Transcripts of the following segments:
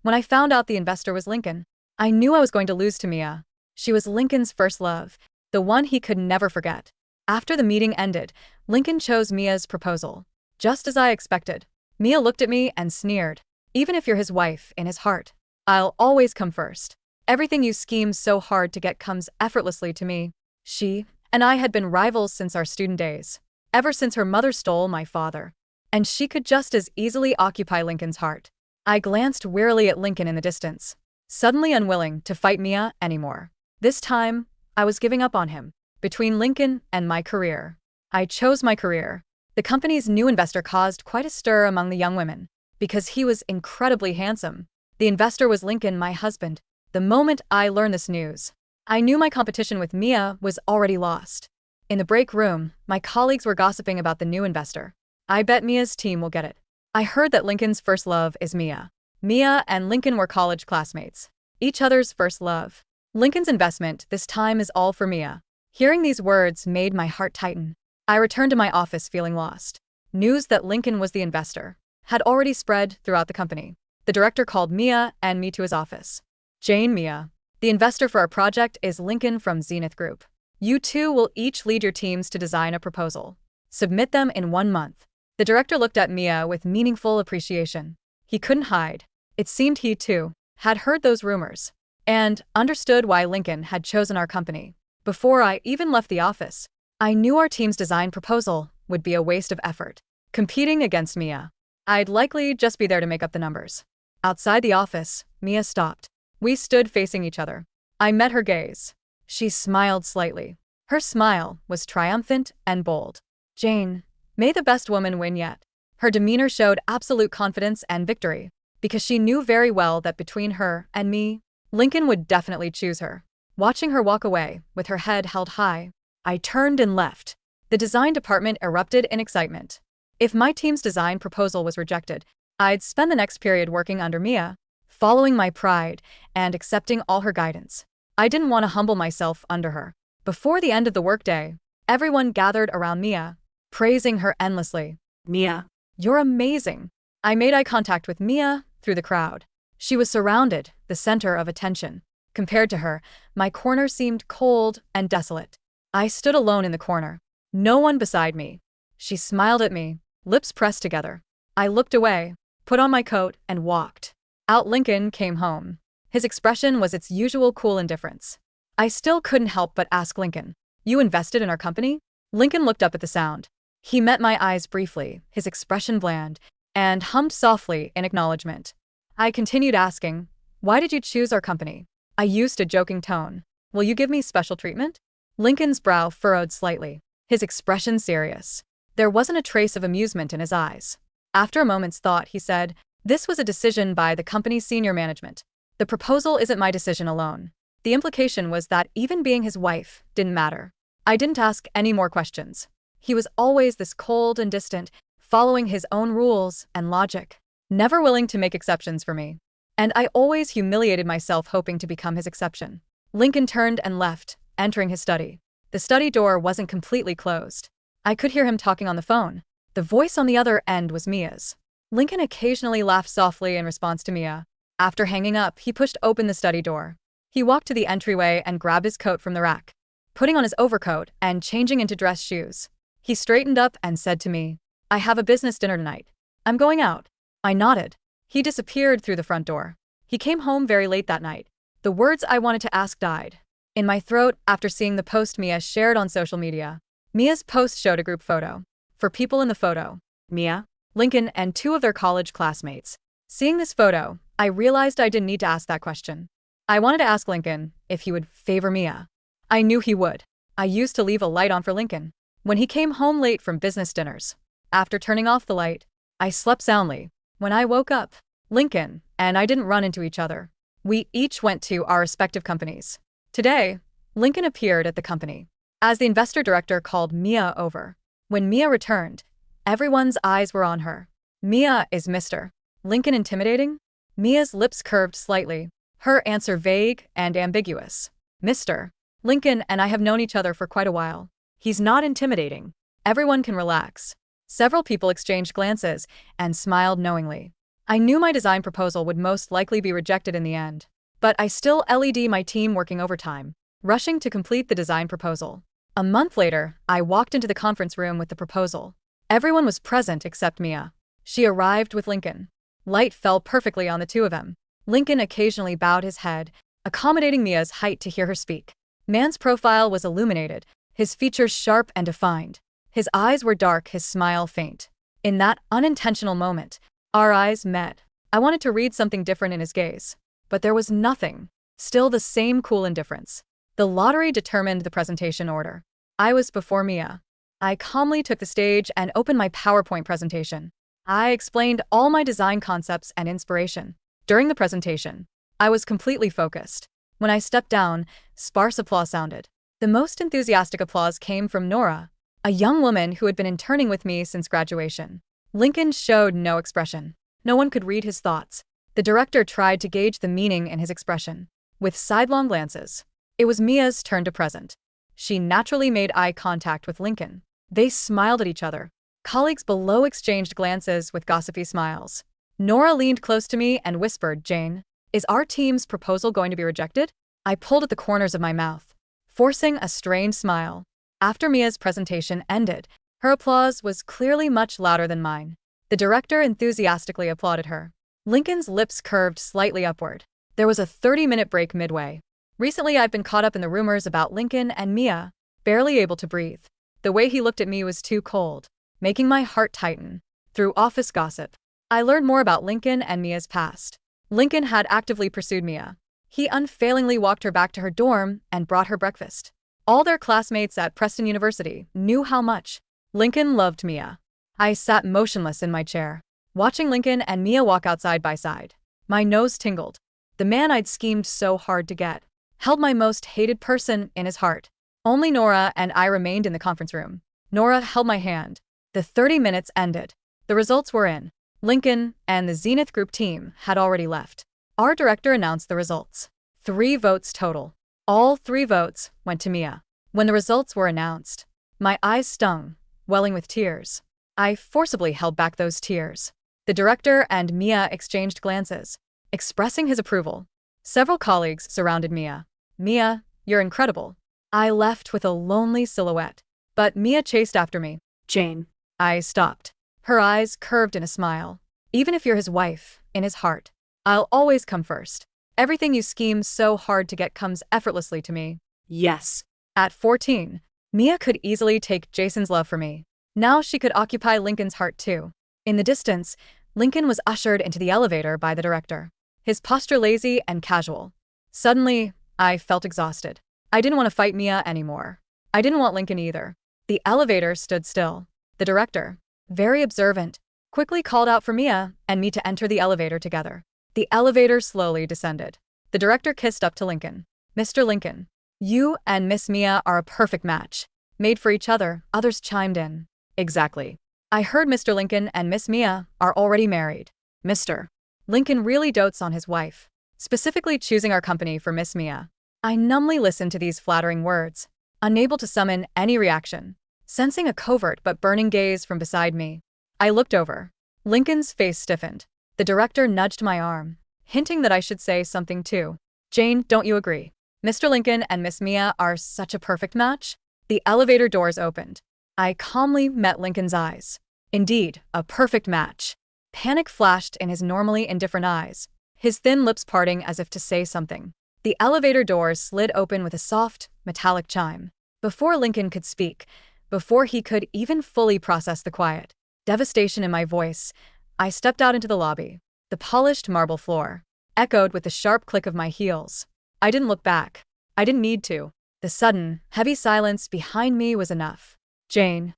When I found out the investor was Lincoln, I knew I was going to lose to Mia. She was Lincoln's first love, the one he could never forget. After the meeting ended, Lincoln chose Mia's proposal. Just as I expected. Mia looked at me and sneered. Even if you're his wife, in his heart, I'll always come first. Everything you scheme so hard to get comes effortlessly to me. She and I had been rivals since our student days. Ever since her mother stole my father. And she could just as easily occupy Lincoln's heart. I glanced wearily at Lincoln in the distance, suddenly unwilling to fight Mia anymore. This time, I was giving up on him. Between Lincoln and my career, I chose my career. The company's new investor caused quite a stir among the young women, because he was incredibly handsome. The investor was Lincoln, my husband. The moment I learned this news, I knew my competition with Mia was already lost. In the break room, my colleagues were gossiping about the new investor. I bet Mia's team will get it. I heard that Lincoln's first love is Mia. Mia and Lincoln were college classmates. Each other's first love. Lincoln's investment this time is all for Mia. Hearing these words made my heart tighten. I returned to my office feeling lost. News that Lincoln was the investor had already spread throughout the company. The director called Mia and me to his office. Jane, Mia, the investor for our project is Lincoln from Zenith Group. You two will each lead your teams to design a proposal. Submit them in 1 month. The director looked at Mia with meaningful appreciation. He couldn't hide. It seemed he, too, had heard those rumors and understood why Lincoln had chosen our company. Before I even left the office, I knew our team's design proposal would be a waste of effort. Competing against Mia, I'd likely just be there to make up the numbers. Outside the office, Mia stopped. We stood facing each other. I met her gaze. She smiled slightly. Her smile was triumphant and bold. Jane, may the best woman win yet. Her demeanor showed absolute confidence and victory, because she knew very well that between her and me, Lincoln would definitely choose her. Watching her walk away, with her head held high, I turned and left. The design department erupted in excitement. If my team's design proposal was rejected, I'd spend the next period working under Mia, following my pride and accepting all her guidance. I didn't want to humble myself under her. Before the end of the workday, everyone gathered around Mia, praising her endlessly. Mia, you're amazing. I made eye contact with Mia through the crowd. She was surrounded, the center of attention. Compared to her, my corner seemed cold and desolate. I stood alone in the corner. No one beside me. She smiled at me, lips pressed together. I looked away, put on my coat, and walked. Out. Lincoln came home. His expression was its usual cool indifference. I still couldn't help but ask Lincoln, "You invested in our company?" Lincoln looked up at the sound. He met my eyes briefly, his expression bland, and hummed softly in acknowledgement. I continued asking, "Why did you choose our company?" I used a joking tone. "Will you give me special treatment?" Lincoln's brow furrowed slightly, his expression serious. There wasn't a trace of amusement in his eyes. After a moment's thought, he said, "This was a decision by the company's senior management. The proposal isn't my decision alone." The implication was that even being his wife didn't matter. I didn't ask any more questions. He was always this cold and distant, following his own rules and logic, never willing to make exceptions for me. And I always humiliated myself hoping to become his exception. Lincoln turned and left, entering his study. The study door wasn't completely closed. I could hear him talking on the phone. The voice on the other end was Mia's. Lincoln occasionally laughed softly in response to Mia. After hanging up, he pushed open the study door. He walked to the entryway and grabbed his coat from the rack, putting on his overcoat and changing into dress shoes. He straightened up and said to me, "I have a business dinner tonight. I'm going out." I nodded. He disappeared through the front door. He came home very late that night. The words I wanted to ask died in my throat after seeing the post Mia shared on social media. Mia's post showed a group photo. For people in the photo, Mia, Lincoln, and 2 of their college classmates. Seeing this photo, I realized I didn't need to ask that question. I wanted to ask Lincoln if he would favor Mia. I knew he would. I used to leave a light on for Lincoln when he came home late from business dinners. After turning off the light, I slept soundly. When I woke up, Lincoln and I didn't run into each other. We each went to our respective companies. Today, Lincoln appeared at the company as the investor director called Mia over. When Mia returned, everyone's eyes were on her. "Mia, is Mr. Lincoln intimidating?" Mia's lips curved slightly, her answer vague and ambiguous. "Mr. Lincoln and I have known each other for quite a while. He's not intimidating. Everyone can relax." Several people exchanged glances and smiled knowingly. I knew my design proposal would most likely be rejected in the end. But I still led my team working overtime, rushing to complete the design proposal. A month later, I walked into the conference room with the proposal. Everyone was present except Mia. She arrived with Lincoln. Light fell perfectly on the two of them. Lincoln occasionally bowed his head, accommodating Mia's height to hear her speak. Man's profile was illuminated, his features sharp and defined. His eyes were dark, his smile faint. In that unintentional moment, our eyes met. I wanted to read something different in his gaze. But there was nothing. Still the same cool indifference. The lottery determined the presentation order. I was before Mia. I calmly took the stage and opened my PowerPoint presentation. I explained all my design concepts and inspiration. During the presentation, I was completely focused. When I stepped down, sparse applause sounded. The most enthusiastic applause came from Nora, a young woman who had been interning with me since graduation. Lincoln showed no expression. No one could read his thoughts. The director tried to gauge the meaning in his expression, with sidelong glances. It was Mia's turn to present. She naturally made eye contact with Lincoln. They smiled at each other. Colleagues below exchanged glances with gossipy smiles. Nora leaned close to me and whispered, "Jane, is our team's proposal going to be rejected?" I pulled at the corners of my mouth, forcing a strained smile. After Mia's presentation ended, her applause was clearly much louder than mine. The director enthusiastically applauded her. Lincoln's lips curved slightly upward. There was a 30-minute break midway. Recently, I've been caught up in the rumors about Lincoln and Mia, barely able to breathe. The way he looked at me was too cold, making my heart tighten. Through office gossip, I learned more about Lincoln and Mia's past. Lincoln had actively pursued Mia. He unfailingly walked her back to her dorm and brought her breakfast. All their classmates at Preston University knew how much Lincoln loved Mia. I sat motionless in my chair, watching Lincoln and Mia walk out side by side. My nose tingled. The man I'd schemed so hard to get held my most hated person in his heart. Only Nora and I remained in the conference room. Nora held my hand. The 30 minutes ended. The results were in. Lincoln and the Zenith Group team had already left. Our director announced the results. 3 votes total. All 3 votes went to Mia. When the results were announced, my eyes stung, welling with tears. I forcibly held back those tears. The director and Mia exchanged glances, expressing his approval. Several colleagues surrounded Mia. "Mia, you're incredible." I left with a lonely silhouette, but Mia chased after me. "Jane." I stopped. Her eyes curved in a smile. "Even if you're his wife, in his heart, I'll always come first. Everything you scheme so hard to get comes effortlessly to me." "Yes." At 14, Mia could easily take Jason's love for me. Now she could occupy Lincoln's heart too. In the distance, Lincoln was ushered into the elevator by the director, his posture lazy and casual. Suddenly, I felt exhausted. I didn't want to fight Mia anymore. I didn't want Lincoln either. The elevator stood still. The director, very observant, quickly called out for Mia and me to enter the elevator together. The elevator slowly descended. The director kissed up to Lincoln. "Mr. Lincoln, you and Miss Mia are a perfect match. Made for each other," others chimed in. "Exactly. I heard Mr. Lincoln and Miss Mia are already married." Mr. Lincoln really dotes on his wife, specifically choosing our company for Miss Mia. I numbly listened to these flattering words, unable to summon any reaction, sensing a covert but burning gaze from beside me. I looked over. Lincoln's face stiffened. The director nudged my arm, hinting that I should say something too. "Jane, don't you agree? Mr. Lincoln and Miss Mia are such a perfect match?" The elevator doors opened. I calmly met Lincoln's eyes. Indeed, a perfect match. Panic flashed in his normally indifferent eyes, his thin lips parting as if to say something. The elevator doors slid open with a soft, metallic chime. Before Lincoln could speak, before he could even fully process the quiet devastation in my voice, I stepped out into the lobby. The polished marble floor echoed with the sharp click of my heels. I didn't look back. I didn't need to. The sudden, heavy silence behind me was enough. "Jane."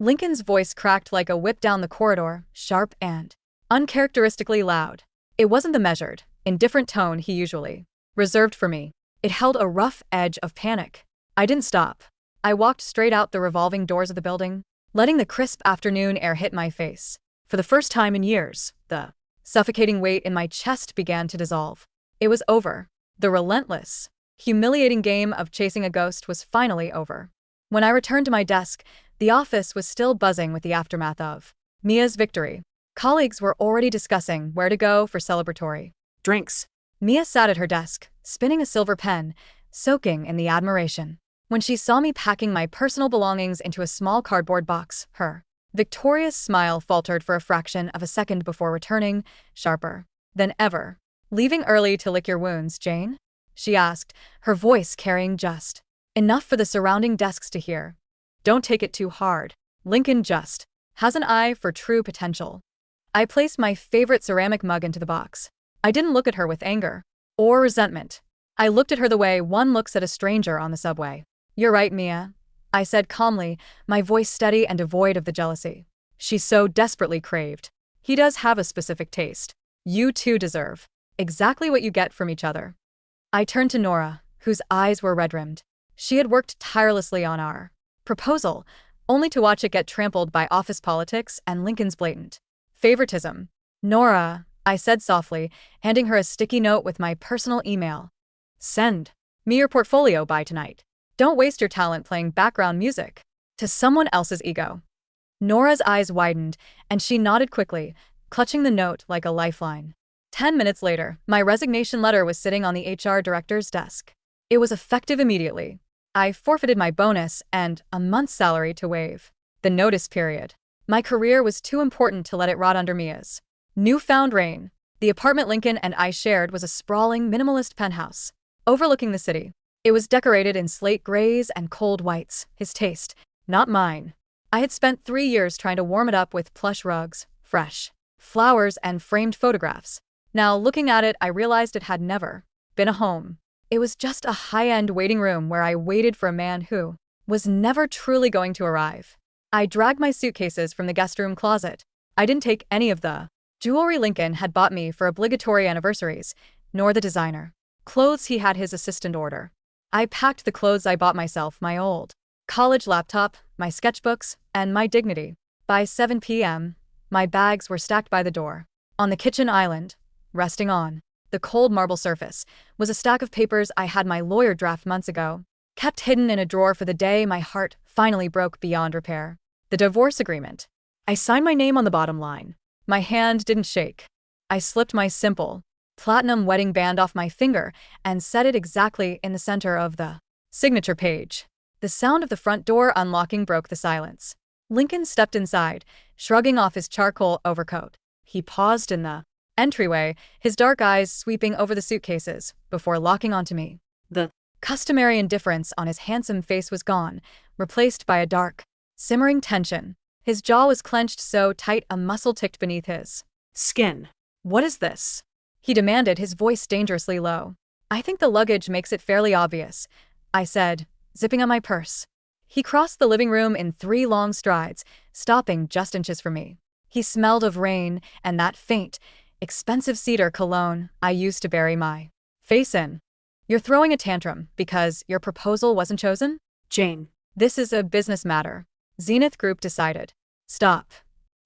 Lincoln's voice cracked like a whip down the corridor, sharp and uncharacteristically loud. It wasn't the measured, indifferent tone he usually reserved for me. It held a rough edge of panic. I didn't stop. I walked straight out the revolving doors of the building, letting the crisp afternoon air hit my face. For the first time in years, the suffocating weight in my chest began to dissolve. It was over. The relentless, humiliating game of chasing a ghost was finally over. When I returned to my desk, the office was still buzzing with the aftermath of Mia's victory. Colleagues were already discussing where to go for celebratory drinks. Mia sat at her desk, spinning a silver pen, soaking in the admiration. When she saw me packing my personal belongings into a small cardboard box, her victorious smile faltered for a fraction of a second before returning, sharper than ever. "Leaving early to lick your wounds, Jane?" she asked, her voice carrying just enough for the surrounding desks to hear. "Don't take it too hard. Lincoln just has an eye for true potential." I placed my favorite ceramic mug into the box. I didn't look at her with anger or resentment. I looked at her the way one looks at a stranger on the subway. "You're right, Mia," I said calmly, my voice steady and devoid of the jealousy she so desperately craved. "He does have a specific taste. You two deserve exactly what you get from each other." I turned to Nora, whose eyes were red-rimmed. She had worked tirelessly on our proposal, only to watch it get trampled by office politics and Lincoln's blatant favoritism. "Nora," I said softly, handing her a sticky note with my personal email. "Send me your portfolio by tonight. Don't waste your talent playing background music to someone else's ego." Nora's eyes widened, and she nodded quickly, clutching the note like a lifeline. 10 minutes later, my resignation letter was sitting on the HR director's desk. It was effective immediately. I forfeited my bonus and a month's salary to waive the notice period. My career was too important to let it rot under Mia's newfound reign. The apartment Lincoln and I shared was a sprawling, minimalist penthouse overlooking the city. It was decorated in slate grays and cold whites, his taste, not mine. I had spent 3 years trying to warm it up with plush rugs, fresh flowers, and framed photographs. Now, looking at it, I realized it had never been a home. It was just a high-end waiting room where I waited for a man who was never truly going to arrive. I dragged my suitcases from the guest room closet. I didn't take any of the jewelry Lincoln had bought me for obligatory anniversaries, nor the designer clothes he had his assistant order. I packed the clothes I bought myself, my old college laptop, my sketchbooks, and my dignity. By 7 p.m., my bags were stacked by the door. On the kitchen island, resting on the cold marble surface, was a stack of papers I had my lawyer draft months ago, kept hidden in a drawer for the day my heart finally broke beyond repair. The divorce agreement. I signed my name on the bottom line. My hand didn't shake. I slipped my simple, platinum wedding band off my finger and set it exactly in the center of the signature page. The sound of the front door unlocking broke the silence. Lincoln stepped inside, shrugging off his charcoal overcoat. He paused in the entryway, his dark eyes sweeping over the suitcases, before locking onto me. The customary indifference on his handsome face was gone, replaced by a dark, simmering tension. His jaw was clenched so tight a muscle ticked beneath his skin. "What is this?" he demanded, his voice dangerously low. "I think the luggage makes it fairly obvious," I said, zipping up my purse. He crossed the living room in 3 long strides, stopping just inches from me. He smelled of rain and that faint, expensive cedar cologne I used to bury my face in. "You're throwing a tantrum because your proposal wasn't chosen? Jane, this is a business matter," Zenith Group decided. "Stop."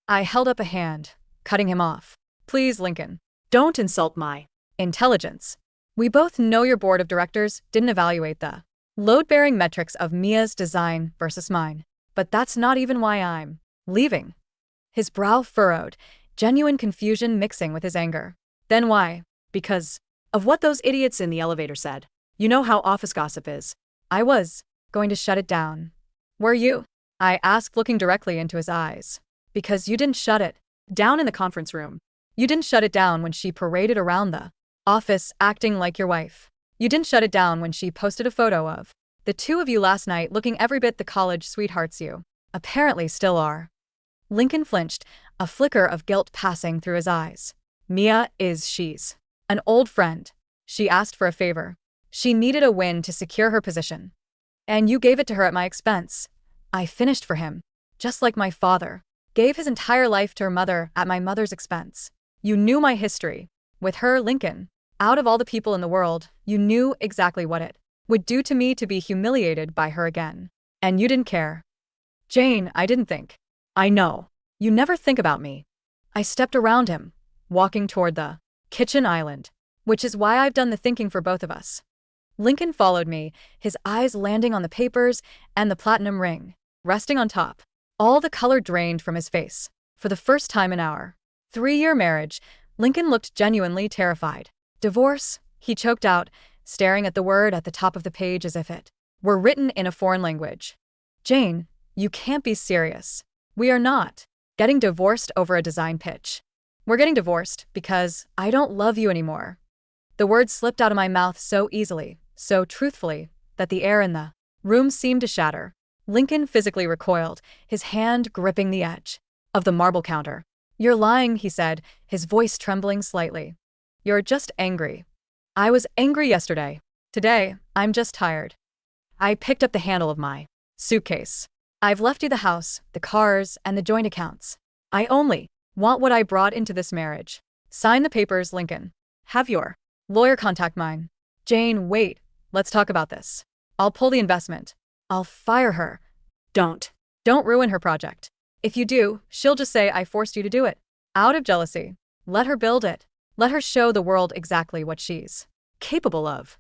I held up a hand, cutting him off. "Please, Lincoln, don't insult my intelligence. We both know your board of directors didn't evaluate the load-bearing metrics of Mia's design versus mine. But that's not even why I'm leaving." His brow furrowed, genuine confusion mixing with his anger. "Then why?" "Because of what those idiots in the elevator said. You know how office gossip is." I was going to shut it down. "Were you?" I asked, looking directly into his eyes. "Because you didn't shut it down in the conference room. You didn't shut it down when she paraded around the office acting like your wife. You didn't shut it down when she posted a photo of the two of you last night looking every bit the college sweethearts you apparently still are." Lincoln flinched, a flicker of guilt passing through his eyes. "She's an old friend. She asked for a favor. She needed a win to secure her position. And you gave it to her at my expense. I finished for him, just like my father gave his entire life to her mother at my mother's expense. You knew my history with her, Lincoln. Out of all the people in the world, you knew exactly what it would do to me to be humiliated by her again. And you didn't care." "Jane, I didn't think." "I know. You never think about me." I stepped around him, walking toward the kitchen island. "Which is why I've done the thinking for both of us." Lincoln followed me, his eyes landing on the papers and the platinum ring resting on top. All the color drained from his face. For the first time in our 3-year marriage. Lincoln looked genuinely terrified. Divorce, he choked out, staring at the word at the top of the page as if it were written in a foreign language. Jane, you can't be serious. We are not getting divorced over a design pitch. We're getting divorced because I don't love you anymore. The words slipped out of my mouth so easily, so truthfully, that the air in the room seemed to shatter. Lincoln physically recoiled, his hand gripping the edge of the marble counter. You're lying, he said, his voice trembling slightly. You're just angry. I was angry yesterday. Today, I'm just tired. I picked up the handle of my suitcase. I've left you the house, the cars, and the joint accounts. I only want what I brought into this marriage. Sign the papers, Lincoln. Have your lawyer contact mine. Jane, wait. Let's talk about this. I'll pull the investment. I'll fire her. Don't. Don't ruin her project. If you do, she'll just say I forced you to do it. Out of jealousy. Let her build it. Let her show the world exactly what she's capable of.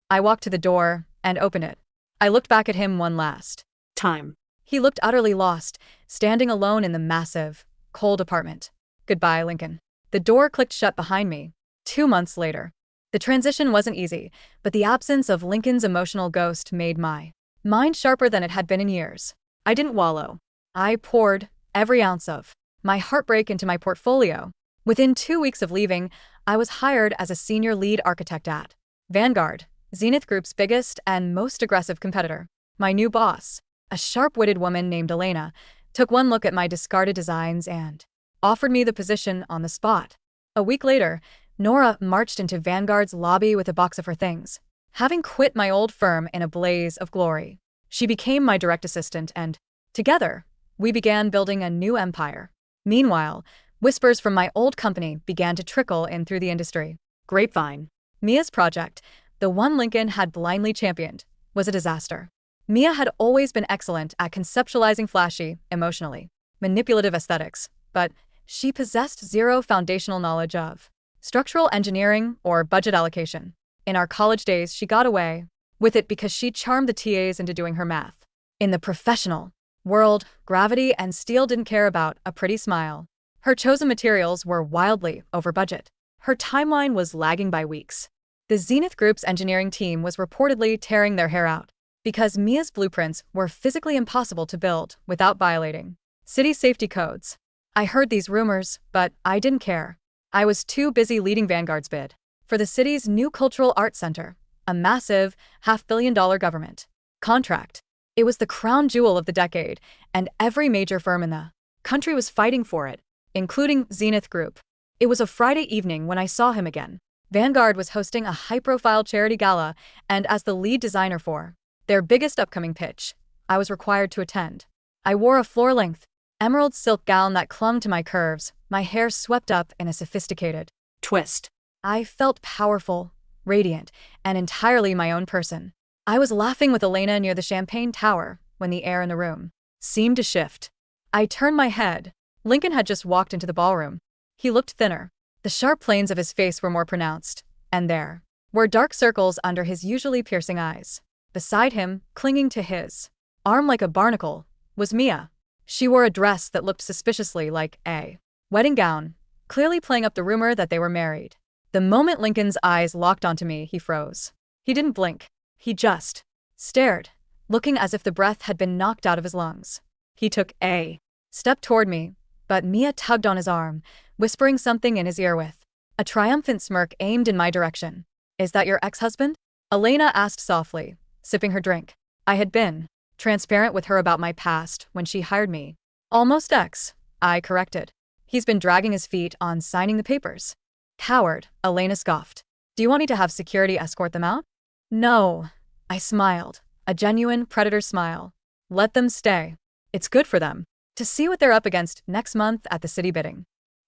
I walked to the door and opened it. I looked back at him one last time. He looked utterly lost, standing alone in the massive, cold apartment. Goodbye, Lincoln. The door clicked shut behind me. 2 months later. The transition wasn't easy, but the absence of Lincoln's emotional ghost made my mind sharper than it had been in years. I didn't wallow. I poured every ounce of my heartbreak into my portfolio. Within 2 weeks of leaving, I was hired as a senior lead architect at Vanguard, Zenith Group's biggest and most aggressive competitor. My new boss, a sharp-witted woman named Elena, took one look at my discarded designs and offered me the position on the spot. A week later, Nora marched into Vanguard's lobby with a box of her things. Having quit my old firm in a blaze of glory, she became my direct assistant and, together, we began building a new empire. Meanwhile, whispers from my old company began to trickle in through the industry. Grapevine. Mia's project, the one Lincoln had blindly championed, was a disaster. Mia had always been excellent at conceptualizing flashy, emotionally manipulative aesthetics, but she possessed zero foundational knowledge of structural engineering or budget allocation. In our college days, she got away with it because she charmed the TAs into doing her math. In the professional world, gravity and steel didn't care about a pretty smile. Her chosen materials were wildly over budget. Her timeline was lagging by weeks. The Zenith Group's engineering team was reportedly tearing their hair out because Mia's blueprints were physically impossible to build without violating city safety codes. I heard these rumors, but I didn't care. I was too busy leading Vanguard's bid for the city's new cultural arts center, a massive $500 million government contract. It was the crown jewel of the decade, and every major firm in the country was fighting for it, including Zenith Group. It was a Friday evening when I saw him again. Vanguard was hosting a high-profile charity gala, and as the lead designer for their biggest upcoming pitch, I was required to attend. I wore a floor-length, emerald silk gown that clung to my curves, my hair swept up in a sophisticated twist. I felt powerful, radiant, and entirely my own person. I was laughing with Elena near the champagne tower when the air in the room seemed to shift. I turned my head. Lincoln had just walked into the ballroom. He looked thinner. The sharp planes of his face were more pronounced, and there were dark circles under his usually piercing eyes. Beside him, clinging to his arm like a barnacle, was Mia. She wore a dress that looked suspiciously like a wedding gown, clearly playing up the rumor that they were married. The moment Lincoln's eyes locked onto me, he froze. He didn't blink. He just stared, looking as if the breath had been knocked out of his lungs. He took a step toward me, but Mia tugged on his arm, whispering something in his ear with a triumphant smirk aimed in my direction. Is that your ex-husband? Elena asked softly, sipping her drink. I had been transparent with her about my past when she hired me. Almost ex, I corrected. He's been dragging his feet on signing the papers. Coward, Elena scoffed. Do you want me to have security escort them out? No, I smiled, a genuine predator smile. Let them stay. It's good for them to see what they're up against next month at the city bidding.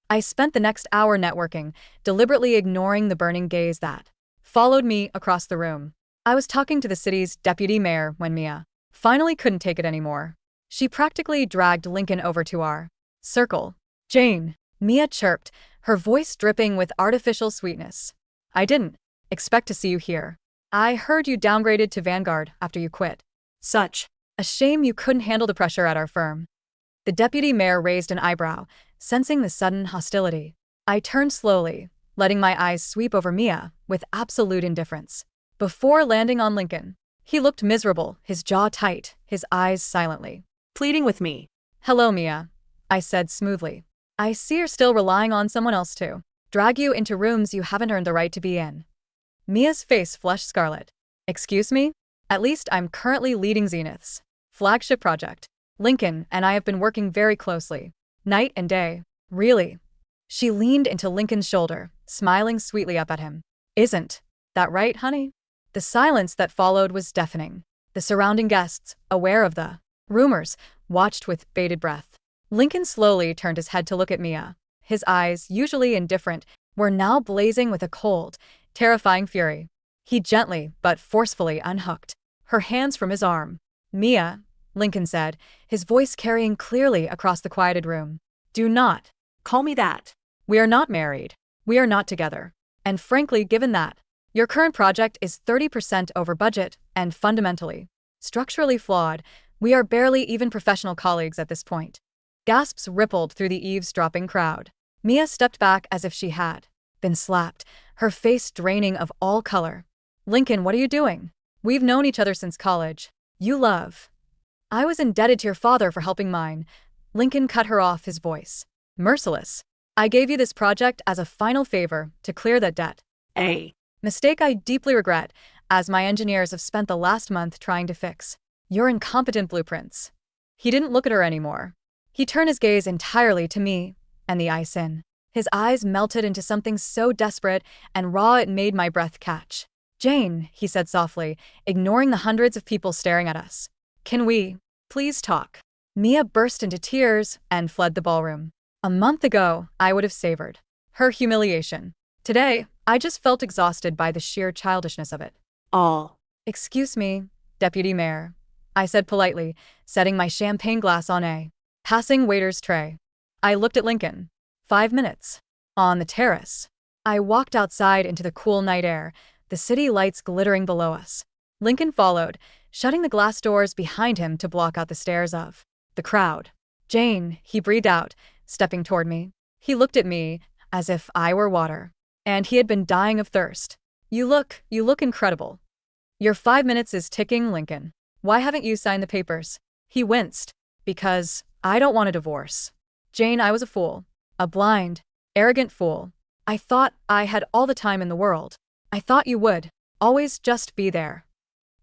I spent the next hour networking, deliberately ignoring the burning gaze that followed me across the room. I was talking to the city's deputy mayor when Mia finally couldn't take it anymore. She practically dragged Lincoln over to our circle. Jane, Mia chirped, her voice dripping with artificial sweetness. I didn't expect to see you here. I heard you downgraded to Vanguard after you quit. Such a shame you couldn't handle the pressure at our firm. The deputy mayor raised an eyebrow, sensing the sudden hostility. I turned slowly, letting my eyes sweep over Mia with absolute indifference. Before landing on Lincoln, he looked miserable, his jaw tight, his eyes silently pleading with me. "Hello, Mia," I said smoothly. "I see you're still relying on someone else to drag you into rooms you haven't earned the right to be in." Mia's face flushed scarlet. "Excuse me? At least I'm currently leading Zenith's flagship project. Lincoln and I have been working very closely, night and day." "Really?" She leaned into Lincoln's shoulder, smiling sweetly up at him. "Isn't that right, honey?" The silence that followed was deafening. The surrounding guests, aware of the rumors, watched with bated breath. Lincoln slowly turned his head to look at Mia. His eyes, usually indifferent, were now blazing with a cold, terrifying fury. He gently but forcefully unhooked her hands from his arm. "Mia," Lincoln said, his voice carrying clearly across the quieted room. "Do not Call me that. We are not married. We are not together. And frankly, given that your current project is 30% over budget and fundamentally, structurally flawed, we are barely even professional colleagues at this point." Gasps rippled through the eavesdropping crowd. Mia stepped back as if she had been slapped, her face draining of all color. "Lincoln, what are you doing? We've known each other since college. You love." "I was indebted to your father for helping mine." Lincoln cut her off, his voice merciless. "I gave you this project as a final favor to clear that debt. A Mistake I deeply regret, as my engineers have spent the last month trying to fix your incompetent blueprints." He didn't look at her anymore. He turned his gaze entirely to me and the ice in. His eyes melted into something so desperate and raw it made my breath catch. "Jane," he said softly, ignoring the hundreds of people staring at us. "Can we please talk?" Mia burst into tears and fled the ballroom. A month ago, I would have savored her humiliation. Today, I just felt exhausted by the sheer childishness of it. all. "Excuse me, Deputy Mayor," I said politely, setting my champagne glass on a passing waiter's tray. I looked at Lincoln. 5 minutes. On the terrace. I walked outside into the cool night air, the city lights glittering below us. Lincoln followed, shutting the glass doors behind him to block out the stares of the crowd. "Jane," he breathed out, stepping toward me. He looked at me as if I were water, and he had been dying of thirst. You look incredible." "Your 5 minutes is ticking, Lincoln. Why haven't you signed the papers?" He winced. "Because I don't want a divorce. Jane, I was a fool. A blind, arrogant fool. I thought I had all the time in the world. I thought you would always just be there.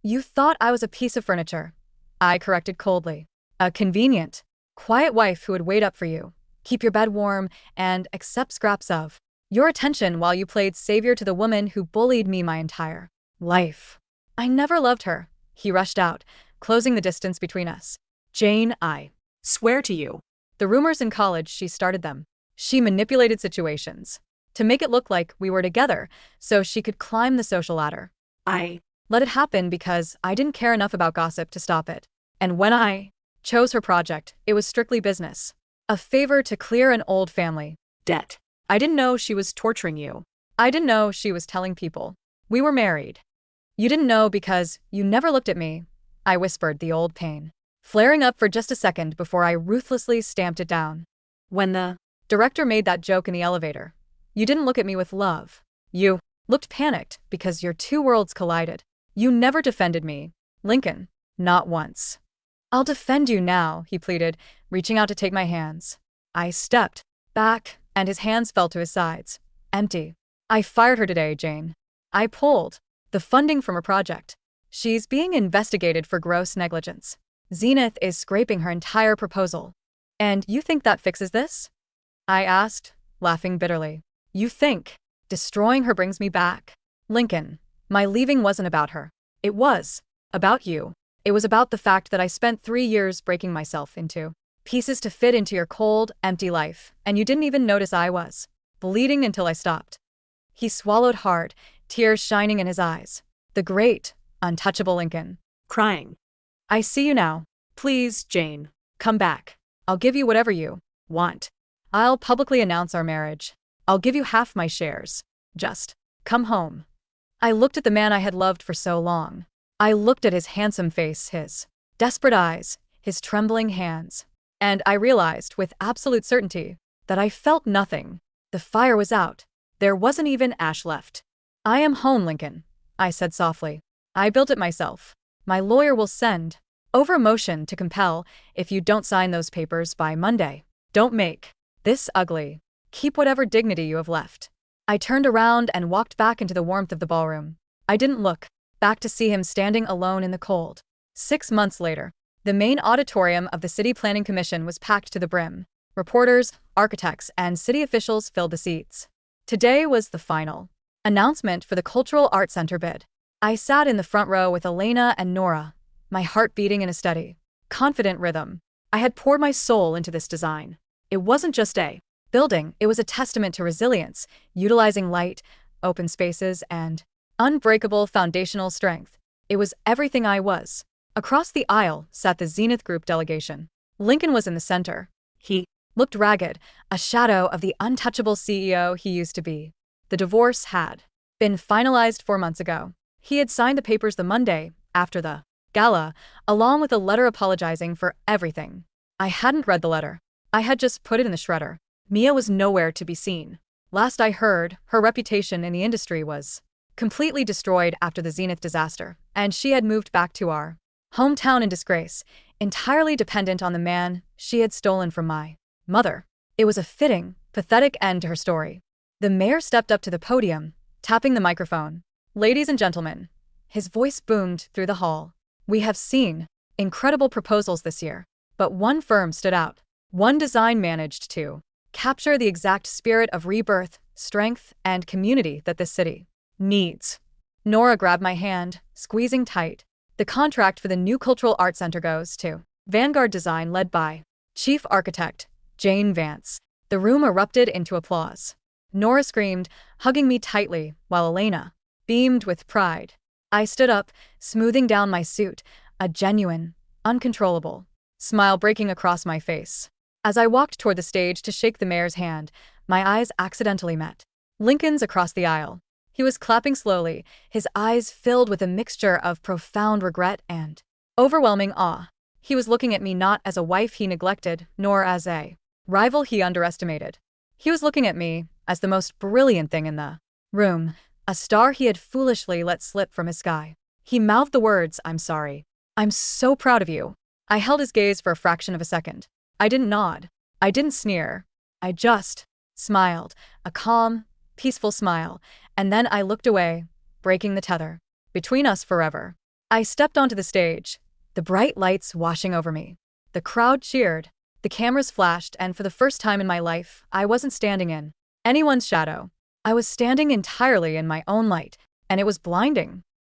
You thought I was a piece of furniture," I corrected coldly. "A convenient, quiet wife who would wait up for you, keep your bed warm, and accept scraps of your attention while you played savior to the woman who bullied me my entire life. I never loved her." He rushed out, closing the distance between us. "Jane, I Swear to you. The rumors in college, she started them. She manipulated situations to make it look like we were together so she could climb the social ladder. I Let it happen because I didn't care enough about gossip to stop it. And when I chose her project, it was strictly business. A favor to clear an old family debt. I didn't know she was torturing you. I didn't know she was telling people we were married. You didn't know because you never looked at me," I whispered, the old pain flaring up for just a second before I ruthlessly stamped it down. When the "Director made that joke in the elevator. You didn't look at me with love. You looked panicked because your two worlds collided. You never defended me, Lincoln. Not once." "I'll defend you now," he pleaded, reaching out to take my hands. I stepped back, and his hands fell to his sides, empty. "I fired her today, Jane. I pulled the funding from her project. She's being investigated for gross negligence. Zenith is scraping her entire proposal. And you think that fixes this?" I asked, laughing bitterly. "You think destroying her brings me back?" "Lincoln, my leaving wasn't about her. It was about you. It was about the fact that I spent 3 years breaking myself into pieces to fit into your cold, empty life, and you didn't even notice I was bleeding until I stopped." He swallowed hard, tears shining in his eyes. The great, untouchable Lincoln. crying. "I see you now. Please, Jane, come back. I'll give you whatever you want. I'll publicly announce our marriage. I'll give you half my shares. Just come home." I looked at the man I had loved for so long. I looked at his handsome face, his desperate eyes, his trembling hands. And I realized with absolute certainty that I felt nothing. The fire was out. There wasn't even ash left. I am home, Lincoln, I said softly. I built it myself. My lawyer will send over a motion to compel if you don't sign those papers by Monday. Don't make this ugly. Keep whatever dignity you have left. I turned around and walked back into the warmth of the ballroom. I didn't look back to see him standing alone in the cold. 6 months later, the main auditorium of the City Planning Commission was packed to the brim. Reporters, architects, and city officials filled the seats. Today was the final announcement for the Cultural Arts Center bid. I sat in the front row with Elena and Nora, my heart beating in a steady, confident rhythm. I had poured my soul into this design. It wasn't just a building, it was a testament to resilience, utilizing light, open spaces, and unbreakable foundational strength. It was everything I was. Across the aisle sat the Zenith Group delegation. Lincoln was in the center. He looked ragged, a shadow of the untouchable CEO he used to be. The divorce had been finalized 4 months ago. He had signed the papers the Monday after the gala, along with a letter apologizing for everything. I hadn't read the letter. I had just put it in the shredder. Mia was nowhere to be seen. Last I heard, her reputation in the industry was completely destroyed after the Zenith disaster, and she had moved back to our hometown in disgrace, entirely dependent on the man she had stolen from my mother. It was a fitting, pathetic end to her story. The mayor stepped up to the podium, tapping the microphone. Ladies and gentlemen, his voice boomed through the hall. We have seen incredible proposals this year, but one firm stood out. One design managed to capture the exact spirit of rebirth, strength, and community that this city needs. Nora grabbed my hand, squeezing tight. The contract for the new Cultural Arts Center goes to Vanguard Design, led by Chief Architect Jane Vance. The room erupted into applause. Nora screamed, hugging me tightly, while Elena beamed with pride. I stood up, smoothing down my suit, a genuine, uncontrollable smile breaking across my face. As I walked toward the stage to shake the mayor's hand, my eyes accidentally met Lincoln's across the aisle. He was clapping slowly, his eyes filled with a mixture of profound regret and overwhelming awe. He was looking at me not as a wife he neglected, nor as a rival he underestimated. He was looking at me as the most brilliant thing in the room, a star he had foolishly let slip from his sky. He mouthed the words, "I'm sorry. I'm so proud of you." I held his gaze for a fraction of a second. I didn't nod. I didn't sneer. I just smiled, a calm, peaceful smile, and then I looked away, breaking the tether between us forever. I stepped onto the stage, the bright lights washing over me. The crowd cheered, the cameras flashed, and for the first time in my life, I wasn't standing in anyone's shadow. I was standing entirely in my own light, and it was blinding.